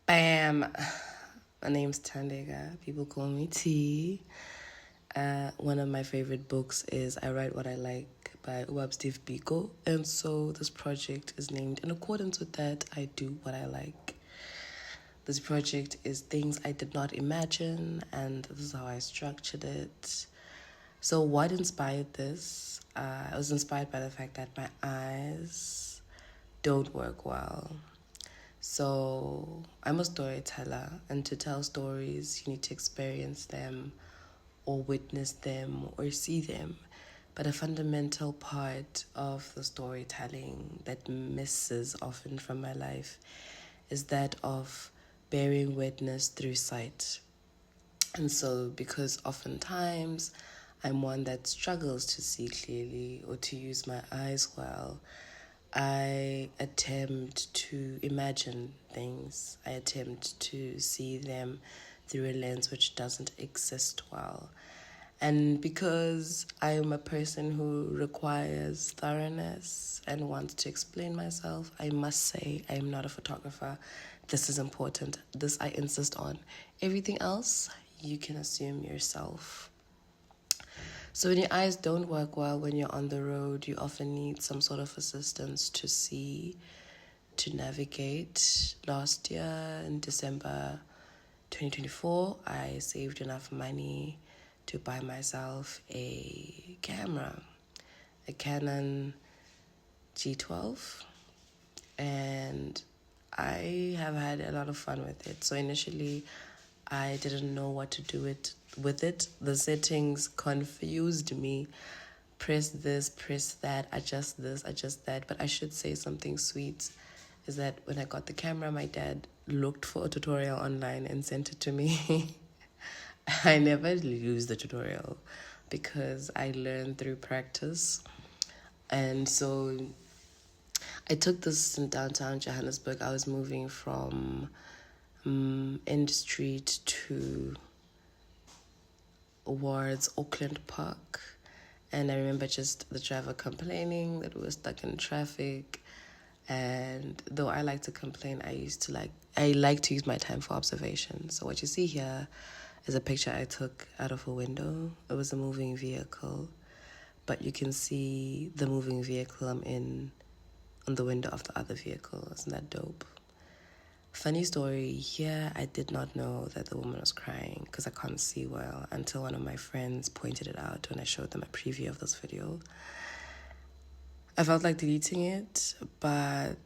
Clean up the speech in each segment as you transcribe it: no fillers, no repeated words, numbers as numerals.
Bam! My name's Tandega. People call me T. One of my favorite books is I Write What I Like by Steve Biko. And so this project is named in accordance with that, I Do What I Like. This project is things I did not imagine, and this is how I structured it. So what inspired this? I was inspired by the fact that my eyes don't work well. So I'm a storyteller, and to tell stories, you need to experience them or witness them or see them. But a fundamental part of the storytelling that misses often from my life is that of bearing witness through sight. And so, because oftentimes I'm one that struggles to see clearly or to use my eyes well, I attempt to imagine things. I attempt to see them through a lens which doesn't exist well. And because I am a person who requires thoroughness and wants to explain myself, I must say I am not a photographer. This is important. This I insist on. Everything else, you can assume yourself. So when your eyes don't work well when you're on the road, you often need some sort of assistance to see, to navigate. Last year in December 2024, I saved enough money to buy myself a camera, a Canon G12, and I have had a lot of fun with it. So initially, I didn't know what to do with it. The settings confused me. Press this, press that, adjust this, adjust that. But I should say something sweet is that when I got the camera, my dad looked for a tutorial online and sent it to me. I never used the tutorial because I learned through practice. And so I took this in downtown Johannesburg. I was moving from End Street towards Auckland Park. And I remember just the driver complaining that we were stuck in traffic. And though I like to complain, I like to use my time for observation. So what you see here is a picture I took out of a window. It was a moving vehicle, but you can see the moving vehicle I'm in on the window of the other vehicle. Isn't that dope? Funny story, here I did not know that the woman was crying because I can't see well until one of my friends pointed it out when I showed them a preview of this video. I felt like deleting it, but,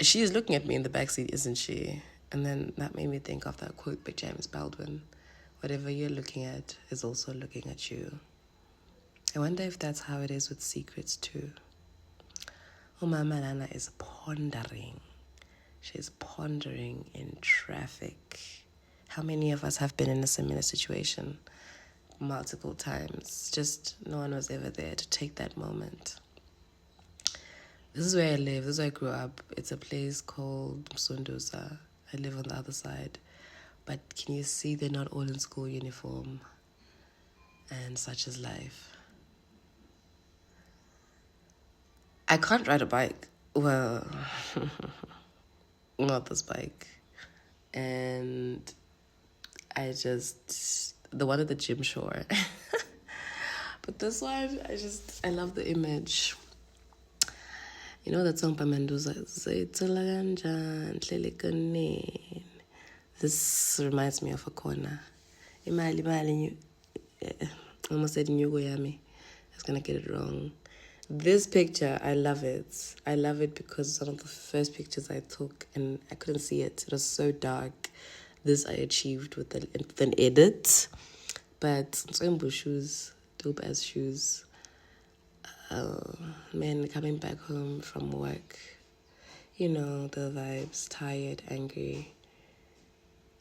she is looking at me in the backseat, isn't she? And then that made me think of that quote by James Baldwin. Whatever you're looking at is also looking at you. I wonder if that's how it is with secrets too. Umama Nana is pondering. She's pondering in traffic. How many of us have been in a similar situation multiple times? Just no one was ever there to take that moment. This is where I live. This is where I grew up. It's a place called Msunduza. I live on the other side. But can you see they're not all in school uniform? And such is life. I can't ride a bike. Well, not this bike. And the one at the gym, sure. But this one, I love the image. You know that song by Mendoza? This reminds me of a corner. I almost said Nyugo Yami. I was going to get it wrong. This picture, I love it. I love it because it's one of the first pictures I took and I couldn't see it. It was so dark. This I achieved with an edit. But Ntswembu shoes, dope ass shoes. Men coming back home from work. You know, the vibes, tired, angry.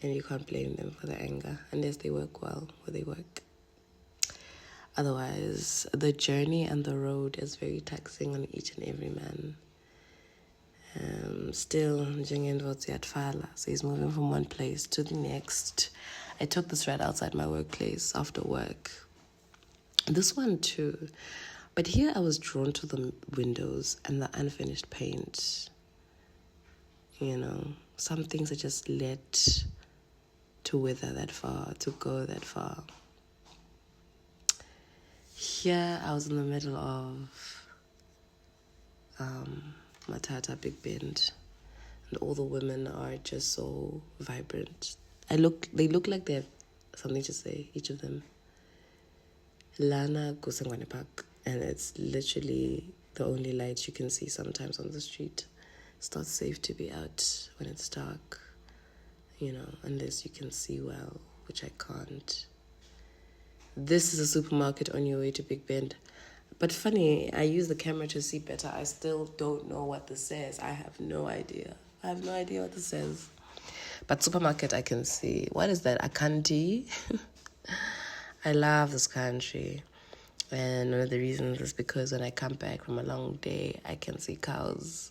And you can't blame them for the anger unless they work well where they work. Otherwise, the journey and the road is very taxing on each and every man. Still, so he's moving from one place to the next. I took this right outside my workplace after work. This one too. But here I was drawn to the windows and the unfinished paint. Some things are just let to wither that far, to go that far. Here, I was in the middle of Matata Big Bend, and all the women are just so vibrant. They look like they have something to say, each of them. Lana Kusangwane Park, and it's literally the only light you can see sometimes on the street. It's not safe to be out when it's dark, unless you can see well, which I can't. This is a supermarket on your way to Big Bend. But funny, I use the camera to see better. I still don't know what this says. I have no idea. What this says. But supermarket, I can see. What is that? Akanti? I love this country. And one of the reasons is because when I come back from a long day, I can see cows,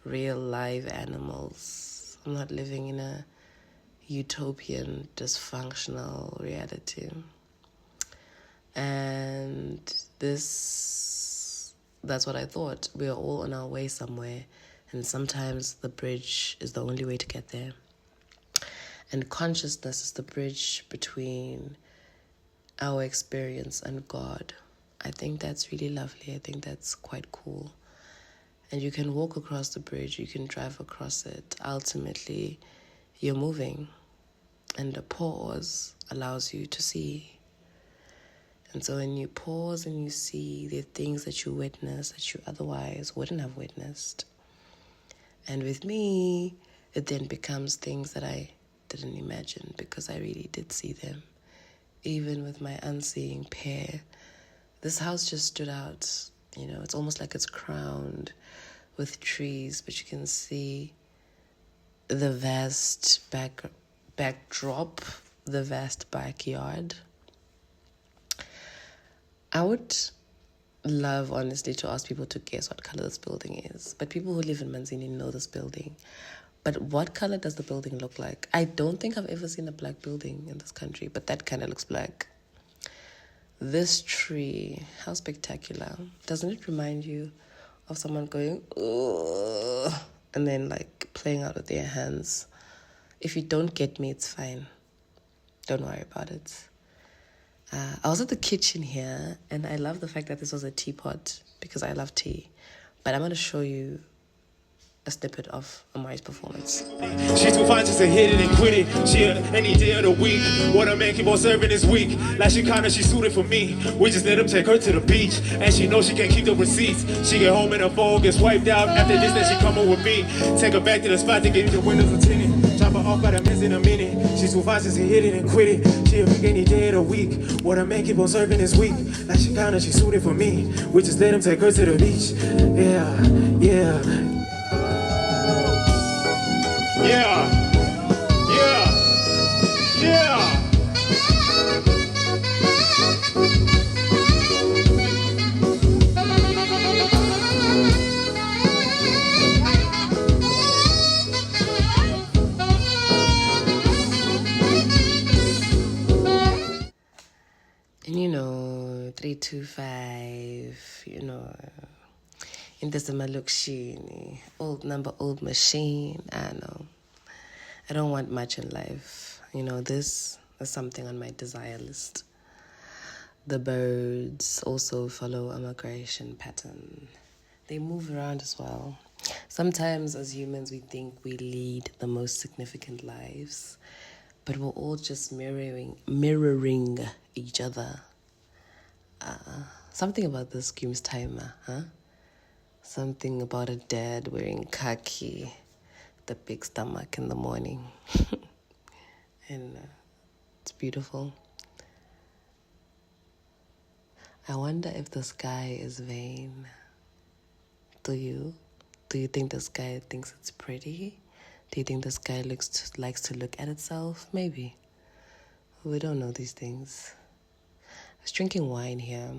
real live animals. I'm not living in a utopian, dysfunctional reality. And that's what I thought. We are all on our way somewhere, and sometimes the bridge is the only way to get there. And consciousness is the bridge between our experience and God. I think that's really lovely. I think that's quite cool. And you can walk across the bridge, you can drive across it. Ultimately, you're moving, and a pause allows you to see. And so when you pause and you see, there are things that you witness that you otherwise wouldn't have witnessed. And with me, it then becomes things that I didn't imagine because I really did see them. Even with my unseeing pair, this house just stood out. It's almost like it's crowned with trees, but you can see the vast backdrop, the vast backyard. I would love, honestly, to ask people to guess what color this building is. But people who live in Manzini know this building. But what color does the building look like? I don't think I've ever seen a black building in this country, but that kind of looks black. This tree, how spectacular. Doesn't it remind you of someone going, ugh, and then playing out with their hands? If you don't get me, it's fine. Don't worry about it. I was at the kitchen here, and I love the fact that this was a teapot because I love tea. But I'm going to show you a snippet of Amari's performance. She's too fine just to hit it and quit it. She any day of the week. What a man keep on serving this week. Like she suited for me. We just let him take her to the beach. And she knows she can't keep the receipts. She get home and her phone gets wiped out. After this, then she come on with me. Take her back to the spot to get the windows are tinted. Chop her off by the mess in a minute. She's too fine just to hit it and quit it. She a freak any day of the week. What a man keep on serving this week. Like she suited for me. We just let him take her to the beach. Yeah. And 325, in the Malukshini, old machine. I know. I don't want much in life. This is something on my desire list. The birds also follow a migration pattern. They move around as well. Sometimes as humans, we think we lead the most significant lives, but we're all just mirroring each other. Something about this screams timer, huh? Something about a dad wearing khaki, the big stomach in the morning. And it's beautiful. I wonder if the sky is vain. Do you? Do you think the sky thinks it's pretty? Do you think the sky likes to look at itself? Maybe. We don't know these things. I was drinking wine here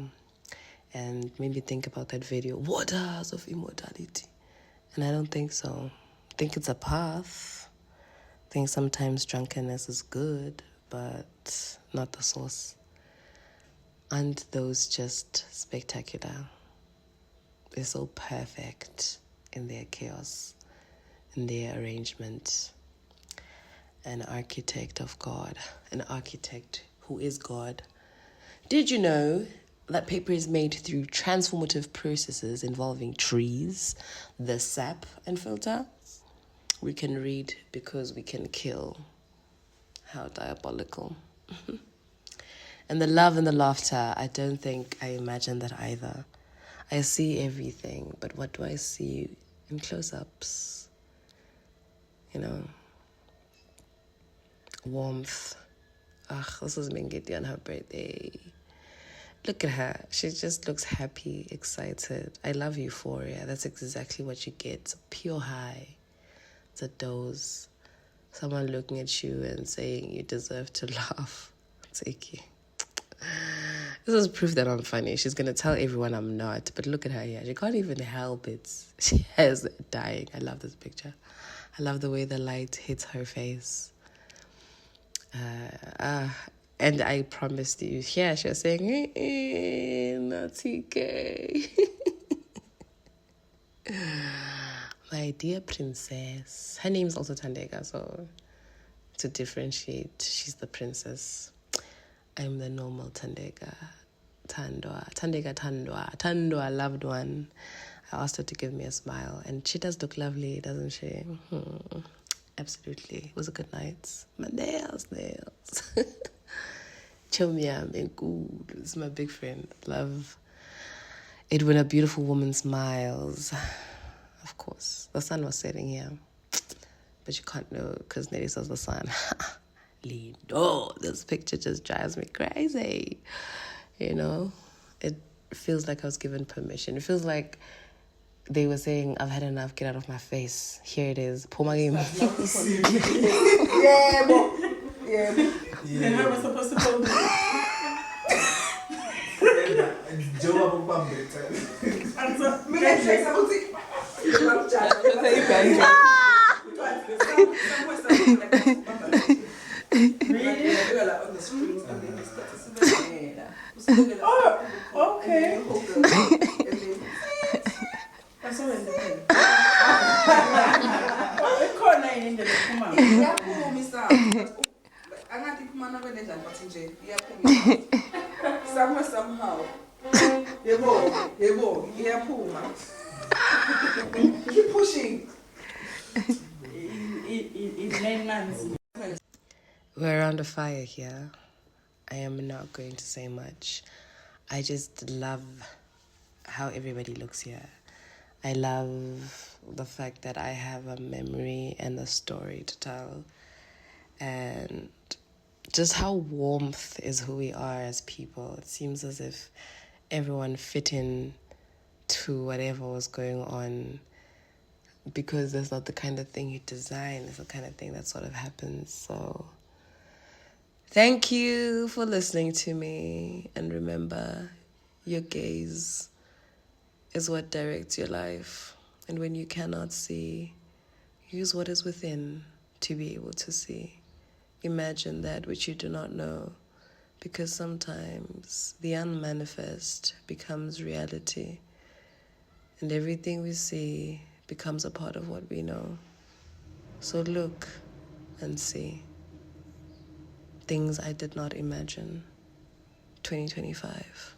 and made me think about that video, Waters of Immortality. And I don't think so. I think it's a path. I think sometimes drunkenness is good, but not the source. Aren't those just spectacular? They're so perfect in their chaos. in their arrangement. An architect of God, an architect who is God. Did you know that paper is made through transformative processes involving trees, the sap, and filter? We can read because we can kill. How diabolical. And the love and the laughter, I don't think I imagined that either. I see everything, but what do I see in close-ups? Warmth. This is Mingiti on her birthday. Look at her. She just looks happy, excited. I love euphoria. That's exactly what you get. It's a pure high. It's a dose. Someone looking at you and saying you deserve to laugh. It's icky. This is proof that I'm funny. She's going to tell everyone I'm not. But look at her here. She can't even help it. She has dying. I love this picture. I love the way the light hits her face. And I promised you, yeah, she was saying, not TK. My dear princess. Her name's also Tandega, so to differentiate, she's the princess. I'm the normal Tandega. Tandwa, loved one. I asked her to give me a smile, and she does look lovely, doesn't she? Absolutely. It was a good night. My nails. Chomiam and good. This is my big friend. Love it when a beautiful woman smiles. Of course. The sun was setting here. But you can't know because Nelly says the sun. Lindo. This picture just drives me crazy. It feels like I was given permission. It feels like they were saying, I've had enough, get out of my face. Here it is. Pomagim. Yeah. Then how am I supposed to hold it? Oh, okay. That's all in the thing. Somehow. Keep pushing. In 9 months. We're around a fire here. I am not going to say much. I just love how everybody looks here. I love the fact that I have a memory and a story to tell. And just how warmth is who we are as people. It seems as if everyone fit in to whatever was going on because that's not the kind of thing you design. It's the kind of thing that sort of happens. So thank you for listening to me. And remember, your gaze is what directs your life. And when you cannot see, use what is within to be able to see. Imagine that which you do not know, because sometimes the unmanifest becomes reality, and everything we see becomes a part of what we know. So look and see things I did not imagine. 2025.